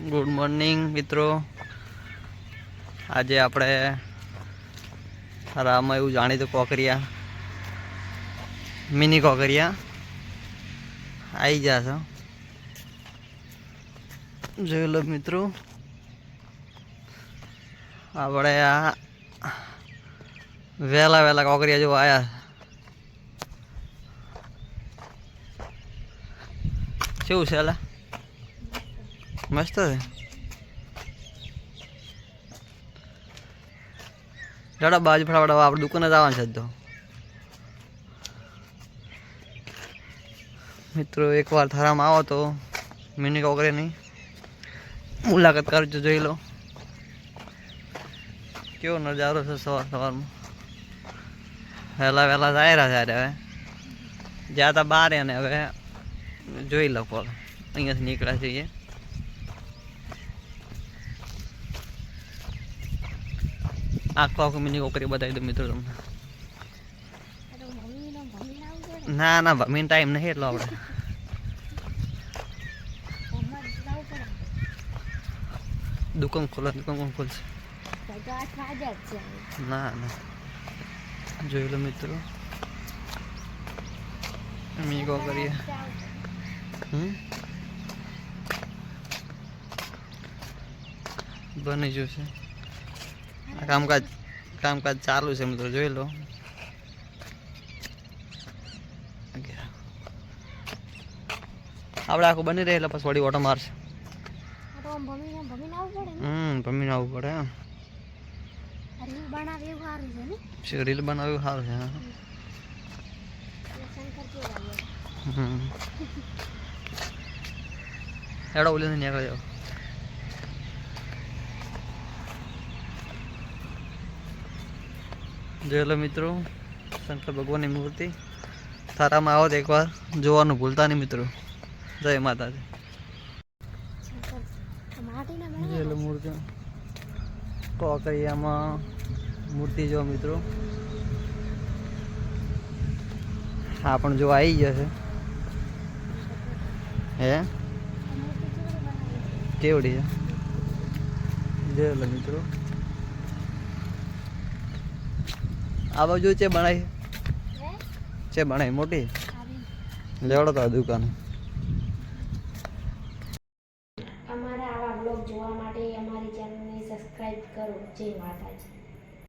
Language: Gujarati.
ગુડ મોર્નિંગ મિત્રો। આજે આપણે રામમાં એવું જાણીતું કોકરિયા મિની કોકરિયા આવી ગયા છો, જોઈ લો મિત્રો। આપણે આ વહેલા વહેલા કોકરિયા જો આવ્યા, કેવું છે એલા? મસ્ત છે। દાડા બાજુ ફટાફટ આપણે દુકાને જવાનું છે તો મિત્રો એકવાર થારામાં આવો તો મિની કોકરિયાની મુલાકાત કરજો, જોઈ લો કેવો નજારો છે સવાર સવારમાં। વહેલા વહેલા જાય રહ્યા છે, હવે જ્યાં તા બહાર ને હવે જોઈ લો કોલ અહીંયાથી નીકળ્યા છીએ। આખો મિની કોકરી બતાવી દો મિત્રો તમને। ના ના ભમીને ટાઈમ નહીં એટલો આપણે દુકાન કોણ ખોલશે? ના ના જોઈ લો મિત્રો મિની કોકરિયા બની જશે। આ કામકાજ ચાલુ છે મિત્રો, જોઈ લો। આપણે આખું બની રહે એટલે પછી વળી ઓટો મારશે। ભમીને આવવું પડે। રીલ બનાવ્યું સારું છે। એડો ઓલી નીકળી જાવ। જોઈ લો મિત્રો શંકર ભગવાનની મૂર્તિ। થારામાં આવો તો એકવાર જોવાનું ભૂલતા નહીં મિત્રો। જય માતાજી। જોઈ લો મૂર્તિ કોકરિયામાં મૂર્તિ જો મિત્રો, હા પણ જો આવી જશે હે કેવડી છે જોઈ લો મિત્રો। આ બાજુ છે બનાવી મોટી લેવડો તો દુકાન। અમારા આવા બ્લોગ જોવા માટે અમારી ચેનલને સબસ્ક્રાઇબ કરો। જય માતા।